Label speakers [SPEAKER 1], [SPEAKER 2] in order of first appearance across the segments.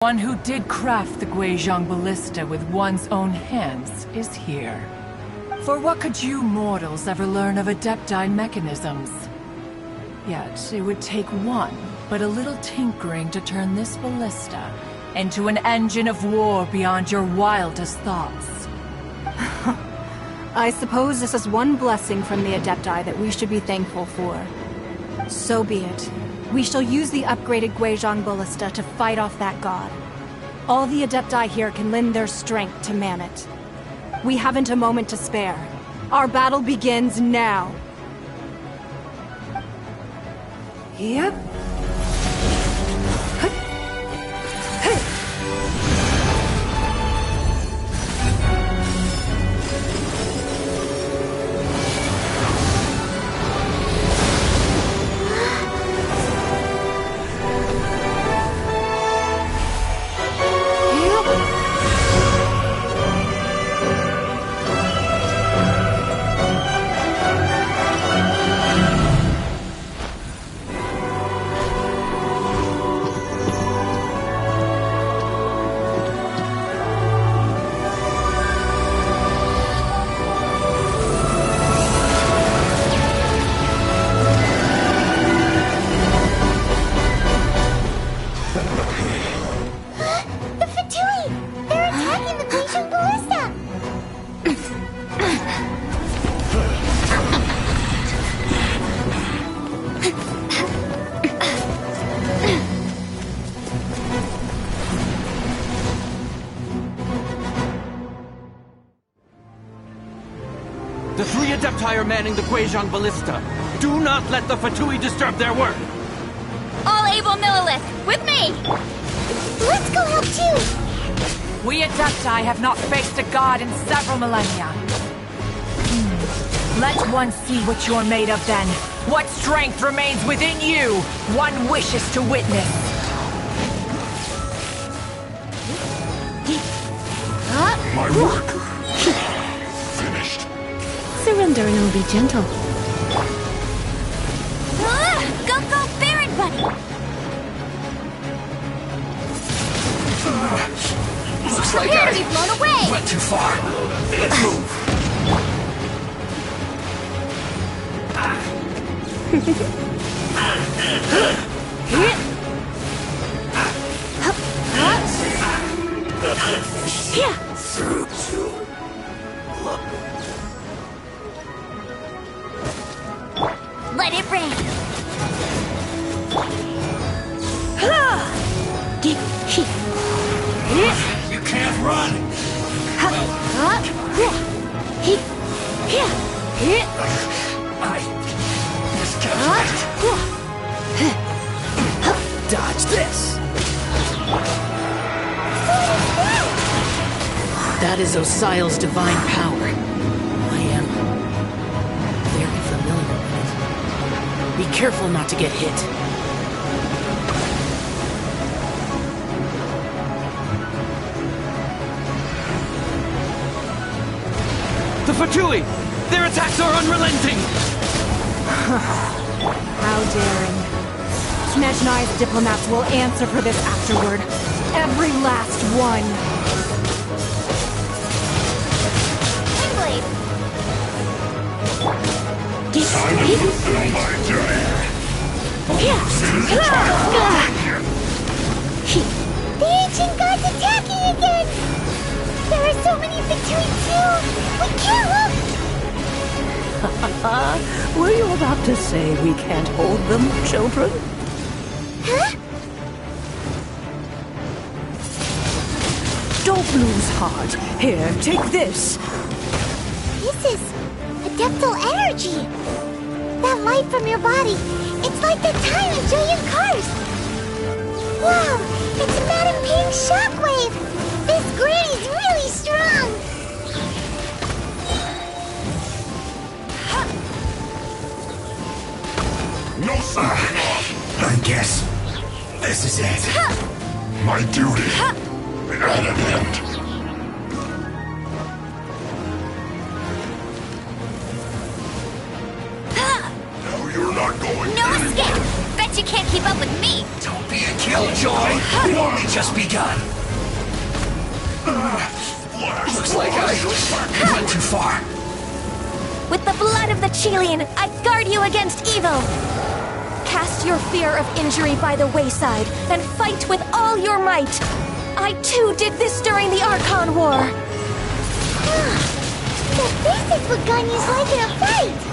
[SPEAKER 1] One who did craft the Guizhong Ballista with one's own hands is here. For what could you mortals ever learn of Adepti mechanisms? Yet, it would take one, but a little tinkering to turn this ballista into an engine of war beyond your wildest thoughts.
[SPEAKER 2] I suppose this is one blessing from the Adepti that we should be thankful for. So be it. We shall use the upgraded Guizhong Ballista to fight off that god. All the Adepti here can lend their strength to man it. We haven't a moment to spare. Our battle begins now. Yep.
[SPEAKER 3] The three Adepti are manning the Guizhong Ballista. Do not let the Fatui disturb their work!
[SPEAKER 4] All able Millilith, with me! Let's go help too!
[SPEAKER 1] We Adepti have not faced a god in several millennia. Let one see what you're made of then. What strength remains within you, one wishes to witness.
[SPEAKER 5] My work. Finished.
[SPEAKER 2] Surrender and it'll be gentle.
[SPEAKER 4] Go, go, Baron Buddy!
[SPEAKER 5] Looks like
[SPEAKER 4] Prepare to be blown away!
[SPEAKER 5] went too far. Let's move.
[SPEAKER 4] Let it rain!
[SPEAKER 5] You can't run. I just can't. Dodge this.
[SPEAKER 6] That is Osial's divine power. I am very familiar with it. Be careful not to get hit.
[SPEAKER 3] The Fatui! Their attacks are unrelenting!
[SPEAKER 2] How daring. Snezhnai's diplomats will answer for this afterward. Every last one.
[SPEAKER 4] Windblade!
[SPEAKER 5] Time to fulfill my duty.
[SPEAKER 4] The ancient god's attacking again! There are so many between too! We can't look!
[SPEAKER 6] Were you about to say we can't hold them, children?
[SPEAKER 4] Huh?
[SPEAKER 6] Don't lose heart. Here, take this.
[SPEAKER 4] This is adeptal energy! That light from your body, it's like the time in Julian Cars! Wow! It's Madame Ping's shockwave! This granny's really strong!
[SPEAKER 5] No sign. I guess this is it. My duty at an end. No, you're not going.
[SPEAKER 4] No escape! Bet you can't keep up with me!
[SPEAKER 5] Don't be a killjoy! We've only just begun! Looks like I went too far.
[SPEAKER 4] With the blood of the Chilean, I guard you against evil! Cast your fear of injury by the wayside, and fight with all your might! I too did this during the Archon War! So this is what Ganya's like in a fight!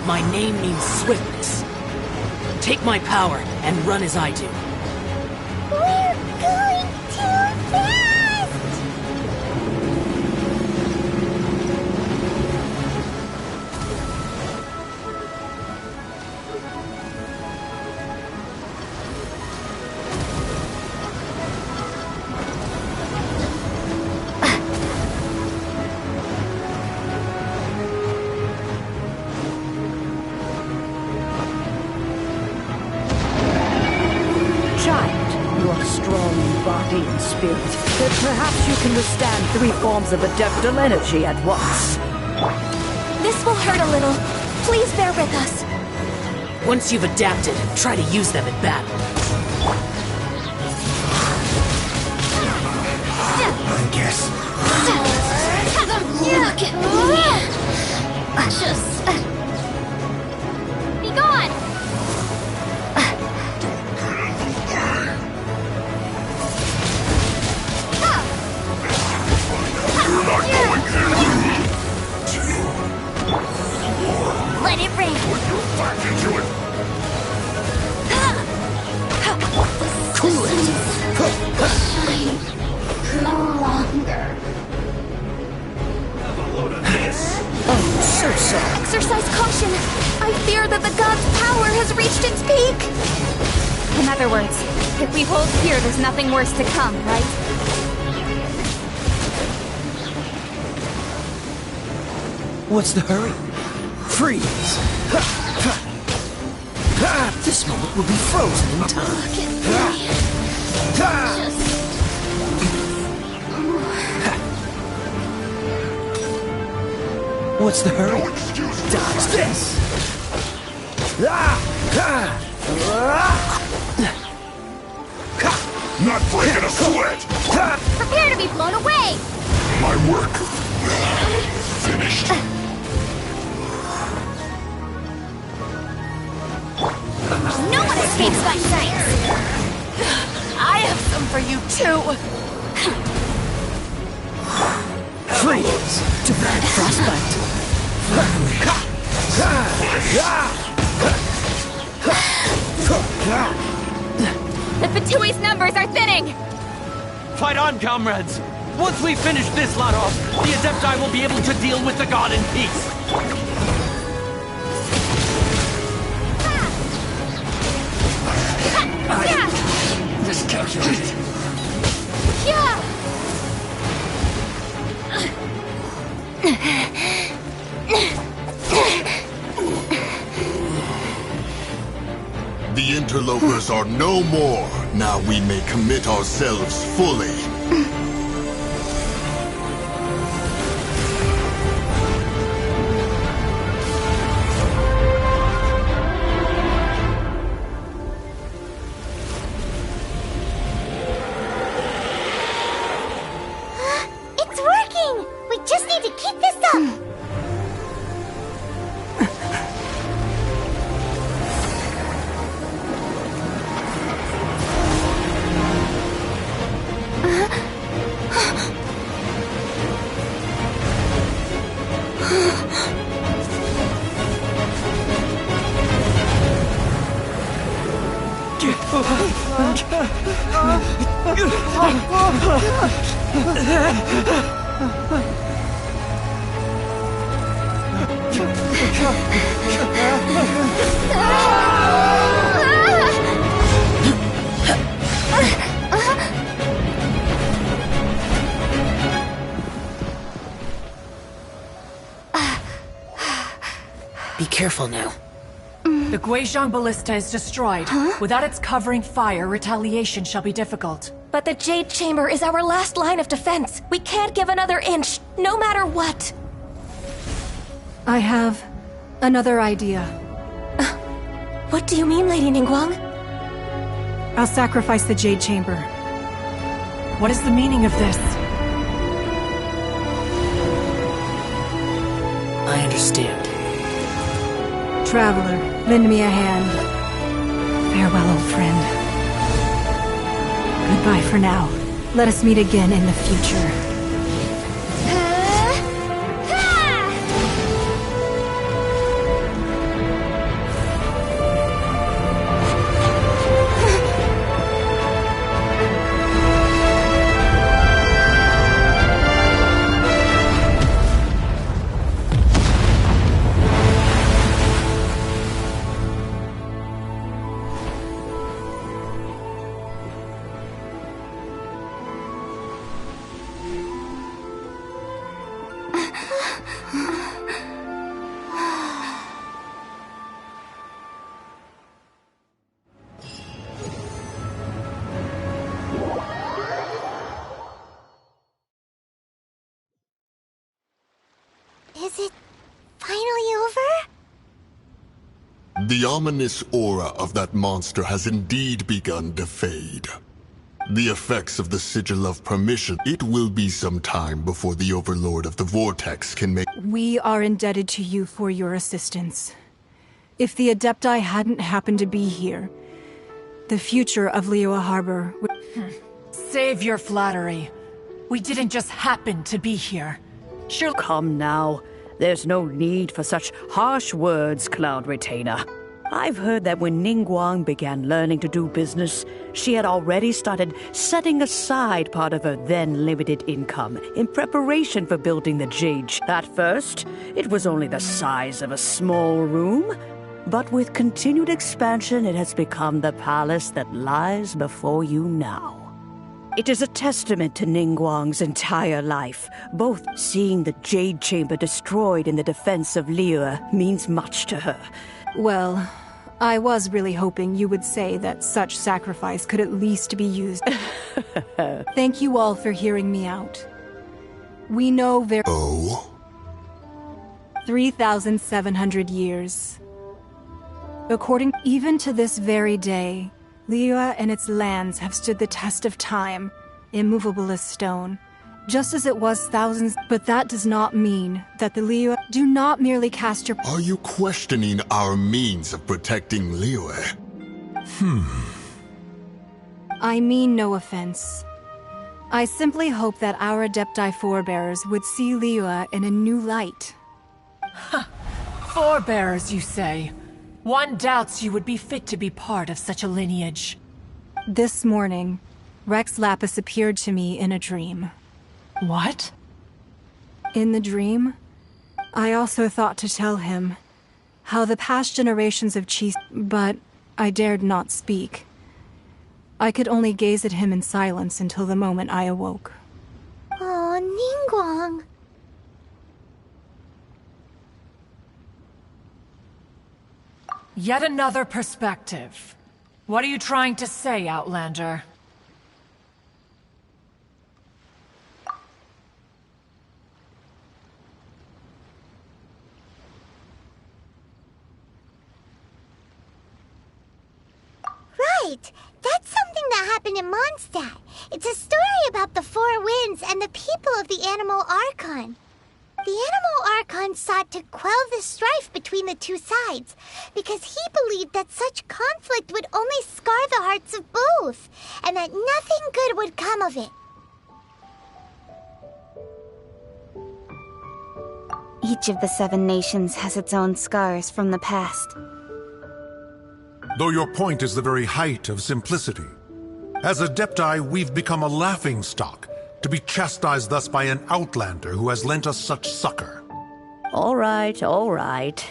[SPEAKER 6] My name means swiftness. Take my power and run as I do.
[SPEAKER 4] We're going too fast!
[SPEAKER 7] And spirit, that perhaps you can withstand 3 forms of adeptal energy at once.
[SPEAKER 4] This will hurt a little. Please bear with us.
[SPEAKER 6] Once you've adapted, try to use them in battle.
[SPEAKER 5] I guess.
[SPEAKER 4] Look at me! Just... be gone! Let it rain!
[SPEAKER 5] Back into it!
[SPEAKER 4] Cool it! No longer.
[SPEAKER 7] Oh, so sorry.
[SPEAKER 4] Exercise caution! I fear that the god's power has reached its peak! In other words, if we hold here, there's nothing worse to come, right?
[SPEAKER 3] What's the hurry?
[SPEAKER 6] Freeze! This moment will be frozen in time.
[SPEAKER 3] What's the hurry?
[SPEAKER 6] Dodge this!
[SPEAKER 5] Not breaking a sweat!
[SPEAKER 4] Prepare to be blown away!
[SPEAKER 5] My work finished.
[SPEAKER 4] No one escapes my sight!
[SPEAKER 1] I have some for you too!
[SPEAKER 6] Freeze! To bad frostbite!
[SPEAKER 4] The Fatui's numbers are thinning!
[SPEAKER 3] Fight on, comrades! Once we finish this lot off, the Adepti will be able to deal with the god in peace!
[SPEAKER 5] Miscalculated.
[SPEAKER 4] Yeah!
[SPEAKER 8] The interlopers are no more. Now we may commit ourselves fully.
[SPEAKER 4] It's working! We just need to keep this up!
[SPEAKER 6] Be careful now.
[SPEAKER 1] The Guizhong Ballista is destroyed. Without its covering fire, retaliation shall be difficult.
[SPEAKER 4] But the Jade Chamber is our last line of defense. We can't give another inch, no matter what.
[SPEAKER 2] I have Another idea.
[SPEAKER 4] What do you mean, Lady Ningguang?
[SPEAKER 2] I'll sacrifice the Jade Chamber.
[SPEAKER 1] What is the meaning of this?
[SPEAKER 6] I understand.
[SPEAKER 2] Traveler, lend me a hand. Farewell, old friend. Goodbye for now. Let us meet again in the future.
[SPEAKER 4] Is it finally over?
[SPEAKER 8] The ominous aura of that monster has indeed begun to fade. The effects of the Sigil of Permission, it will be some time before the Overlord of the Vortex can make—
[SPEAKER 2] We are indebted to you for your assistance. If the Adepti hadn't happened to be here, the future of Liyue Harbor would—
[SPEAKER 1] Save your flattery. We didn't just happen to be here. Surely—
[SPEAKER 7] Come now. There's no need for such harsh words, Cloud Retainer. I've heard that when Ningguang began learning to do business, she had already started setting aside part of her then limited income in preparation for building the Jade. At first, it was only the size of a small room, but with continued expansion, it has become the palace that lies before you now. It is a testament to Ningguang's entire life. Both seeing the Jade Chamber destroyed in the defense of Liyue means much to her.
[SPEAKER 2] Well, I was really hoping you would say that such sacrifice could at least be used. Thank you all for hearing me out. We know very—
[SPEAKER 8] Oh?
[SPEAKER 2] 3,700 years. Even to this very day, Liyue and its lands have stood the test of time, immovable as stone, just as it was thousands. But that does not mean that the Liyue do not merely cast your—
[SPEAKER 8] Are you questioning our means of protecting Liyue?
[SPEAKER 2] I mean no offense. I simply hope that our Adepti forebears would see Liyue in a new light.
[SPEAKER 1] forebears, you say? One doubts you would be fit to be part of such a lineage.
[SPEAKER 2] This morning, Rex Lapis appeared to me in a dream.
[SPEAKER 1] What?
[SPEAKER 2] In the dream, I also thought to tell him how the past generations of Chi— but I dared not speak. I could only gaze at him in silence until the moment I awoke.
[SPEAKER 4] Oh, Ningguang.
[SPEAKER 1] Yet another perspective. What are you trying to say, Outlander?
[SPEAKER 4] Right! That's something that happened in Mondstadt. It's a story about the Four Winds and the people of the Animal Archon. The Animal Archon sought to quell the strife between the two sides, because he believed that such conflict would only scar the hearts of both, and that nothing good would come of it.
[SPEAKER 9] Each of the 7 nations has its own scars from the past.
[SPEAKER 10] Though your point is the very height of simplicity. As Adepti, we've become a laughingstock, to be chastised thus by an outlander who has lent us such succor.
[SPEAKER 7] All right, all right.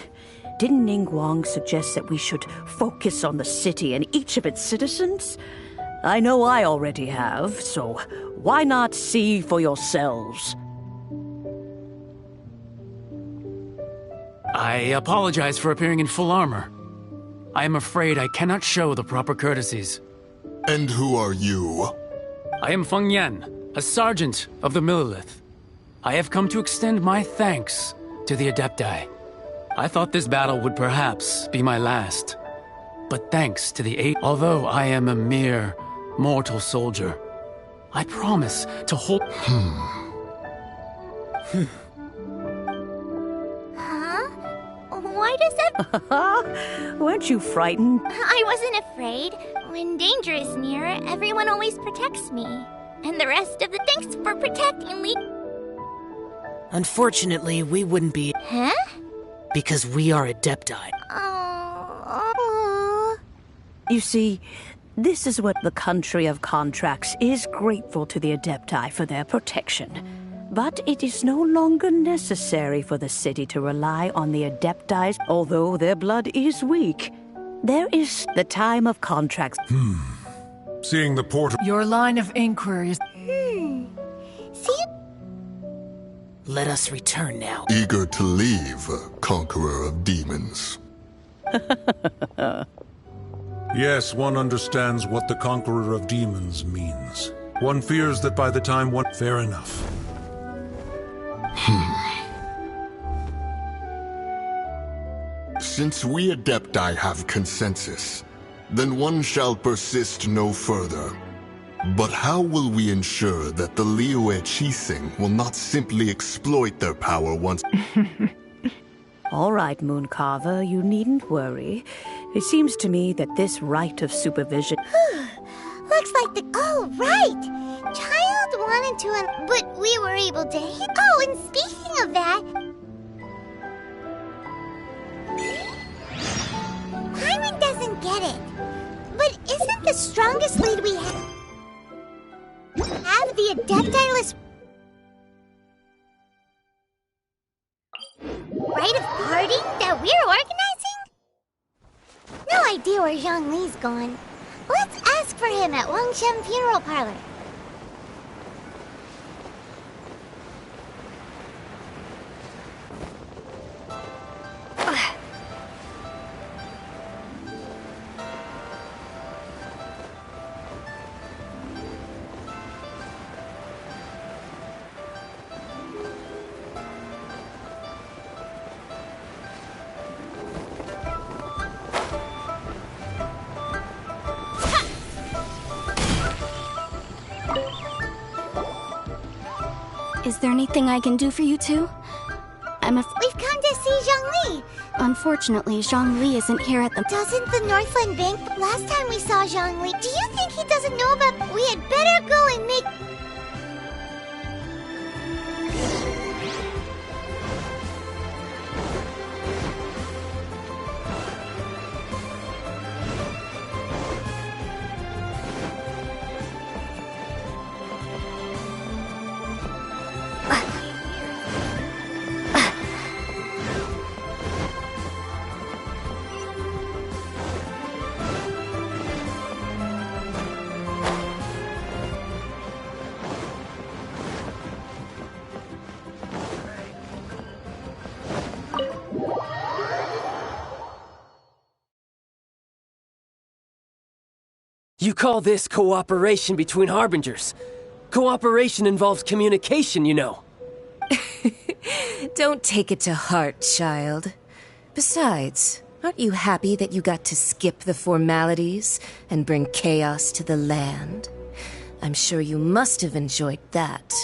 [SPEAKER 7] Didn't Ningguang suggest that we should focus on the city and each of its citizens? I know I already have, so why not see for yourselves?
[SPEAKER 3] I apologize for appearing in full armor. I am afraid I cannot show the proper courtesies.
[SPEAKER 8] And who are you?
[SPEAKER 3] I am Feng Yan, a sergeant of the Millilith. I have come to extend my thanks to the Adepti. I thought this battle would perhaps be my last. But thanks to the aid, although I am a mere mortal soldier, I promise to hold...
[SPEAKER 4] Huh? Why does that...
[SPEAKER 7] Weren't you frightened?
[SPEAKER 4] I wasn't afraid. When danger is near, everyone always protects me. And the rest of the thanks for protecting me.
[SPEAKER 6] Unfortunately, we wouldn't be...
[SPEAKER 4] Huh?
[SPEAKER 6] Because we are Adepti.
[SPEAKER 4] Oh.
[SPEAKER 7] You see, this is what the country of contracts is grateful to the Adepti for their protection. But it is no longer necessary for the city to rely on the Adeptis, although their blood is weak. There is the time of contracts.
[SPEAKER 10] Seeing the portal...
[SPEAKER 1] Your line of inquiry is...
[SPEAKER 4] See?
[SPEAKER 6] Let us return now.
[SPEAKER 8] Eager to leave, conqueror of demons.
[SPEAKER 10] Yes, one understands what the conqueror of demons means. One fears that by the time one... Fair enough.
[SPEAKER 8] Since we Adepti have consensus, then one shall persist no further. But how will we ensure that the Liyue Qixing will not simply exploit their power once...
[SPEAKER 7] All right, Mooncarver, you needn't worry. It seems to me that this right of supervision...
[SPEAKER 4] Looks like the... Oh, right! Child wanted to... But we were able to... Oh, and speaking of that... Paimon doesn't get it. But isn't the strongest lead we have the Adepti-less... Rite of parting that we're organizing? No idea where Zhongli's gone. Let's ask for him at Wangshen Funeral Parlor.
[SPEAKER 11] Is there anything I can do for you two?
[SPEAKER 4] We've come to see Zhongli!
[SPEAKER 11] Unfortunately, Zhongli isn't here at the...
[SPEAKER 4] Doesn't the Northland Bank... Last time we saw Zhongli, do you think he doesn't know about... We had better go and make...
[SPEAKER 12] You call this cooperation between Harbingers? Cooperation involves communication, you know.
[SPEAKER 13] Don't take it to heart, child. Besides, aren't you happy that you got to skip the formalities and bring chaos to the land? I'm sure you must have enjoyed that.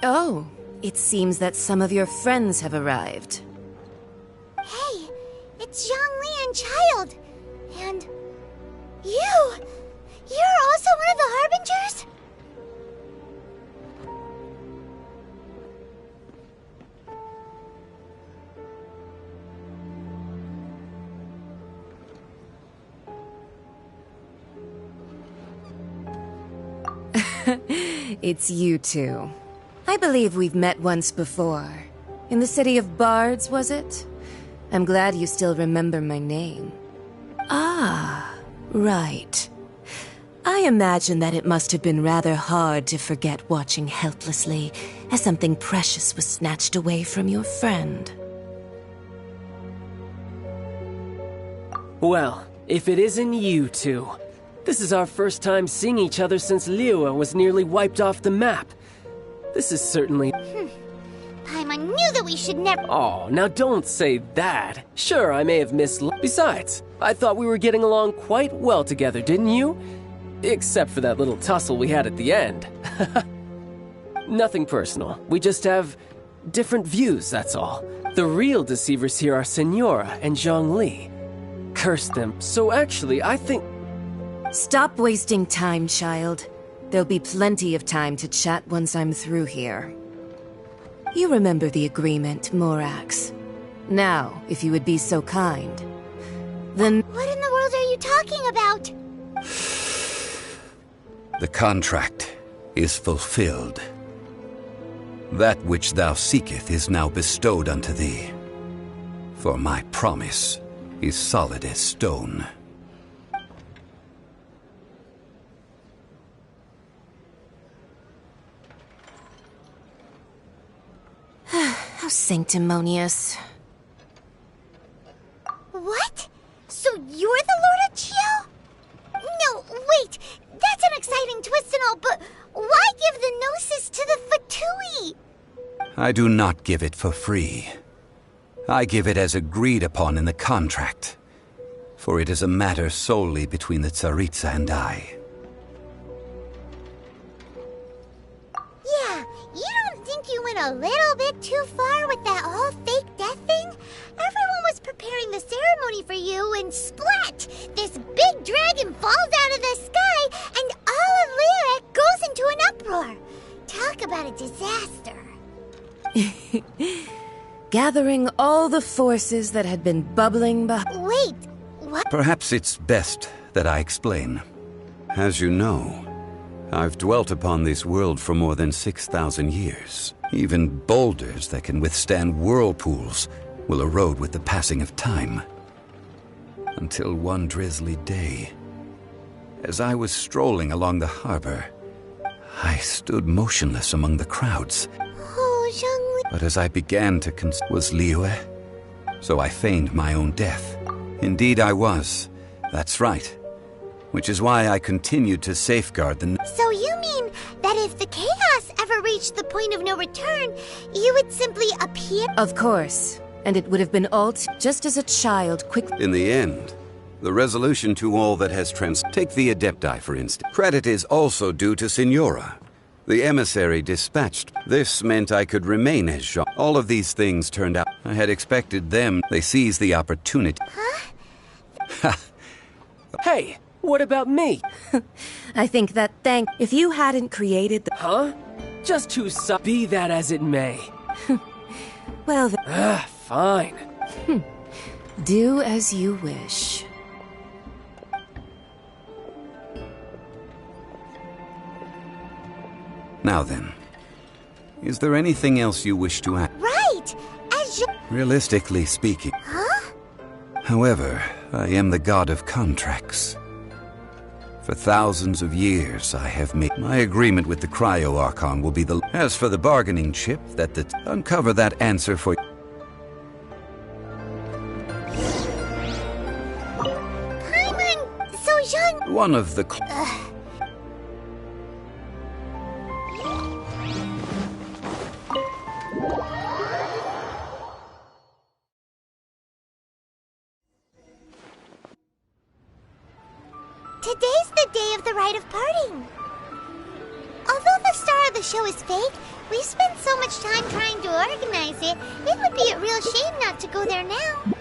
[SPEAKER 13] Oh, it seems that some of your friends have arrived.
[SPEAKER 4] Hey, it's Zhongli and Child. And... you! You're also one of the Harbingers?
[SPEAKER 13] It's you two. I believe we've met once before. In the city of Bards, was it? I'm glad you still remember my name. Ah, right. I imagine that it must have been rather hard to forget watching helplessly as something precious was snatched away from your friend.
[SPEAKER 12] Well, if it isn't you two. This is our first time seeing each other since Liyue was nearly wiped off the map. This is certainly...
[SPEAKER 4] Paimon knew that we should never—
[SPEAKER 12] Oh, now don't say that. Sure, I may have missed— Besides, I thought we were getting along quite well together, didn't you? Except for that little tussle we had at the end. Nothing personal. We just have different views, that's all. The real deceivers here are Senora and Zhongli. Curse them. So actually, I think—
[SPEAKER 13] Stop wasting time, child. There'll be plenty of time to chat once I'm through here. You remember the agreement, Morax. Now, if you would be so kind, then—
[SPEAKER 4] What in the world are you talking about?
[SPEAKER 14] The contract is fulfilled. That which thou seeketh is now bestowed unto thee. For my promise is solid as stone.
[SPEAKER 13] How sanctimonious.
[SPEAKER 4] What? So you're the Lord of Chiao? No, wait! That's an exciting twist and all, but why give the Gnosis to the Fatui?
[SPEAKER 14] I do not give it for free. I give it as agreed upon in the contract. For it is a matter solely between the Tsaritsa and I.
[SPEAKER 4] Yeah, you don't think you went a little bit too far with that whole fake death thing? Everyone was preparing the ceremony for you, and splat! This big dragon falls out of the sky, and all of Lyric goes into an uproar. Talk about a disaster.
[SPEAKER 13] Gathering all the forces that had been bubbling
[SPEAKER 4] Wait, what?
[SPEAKER 14] Perhaps it's best that I explain. As you know, I've dwelt upon this world for more than 6,000 years. Even boulders that can withstand whirlpools will erode with the passing of time. Until one drizzly day, as I was strolling along the harbor, I stood motionless among the crowds.
[SPEAKER 4] Oh, Zhongli.
[SPEAKER 14] But as I began to was Liyue, so I feigned my own death. Indeed I was. That's right. Which is why I continued to safeguard the—
[SPEAKER 4] So you mean that if the chaos ever reached the point of no return, you would simply appear—
[SPEAKER 13] Of course. And it would have been all just as a child quickly—
[SPEAKER 14] In the end, the resolution to all that has Take the Adepti, for instance. Credit is also due to Senora. The emissary dispatched. This meant I could remain as Jean. All of these things turned out. I had expected them. They seized the opportunity.
[SPEAKER 4] Huh?
[SPEAKER 12] Hey, what about me?
[SPEAKER 13] I think that if you hadn't created the—
[SPEAKER 12] Huh? Just to be that as it may.
[SPEAKER 13] Well,
[SPEAKER 12] Fine.
[SPEAKER 13] Do as you wish.
[SPEAKER 14] Now then, is there anything else you wish to add?
[SPEAKER 4] Right! As you—
[SPEAKER 14] Realistically speaking.
[SPEAKER 4] Huh?
[SPEAKER 14] However, I am the god of contracts. For thousands of years, I have made my agreement with the Cryo Archon will be the— As for the bargaining chip, uncover that answer for—
[SPEAKER 4] Paimon! So Zhong—
[SPEAKER 14] One of the—
[SPEAKER 4] Today's the day of the rite of parting. Although the star of the show is fake, we've spent so much time trying to organize it, it would be a real shame not to go there now.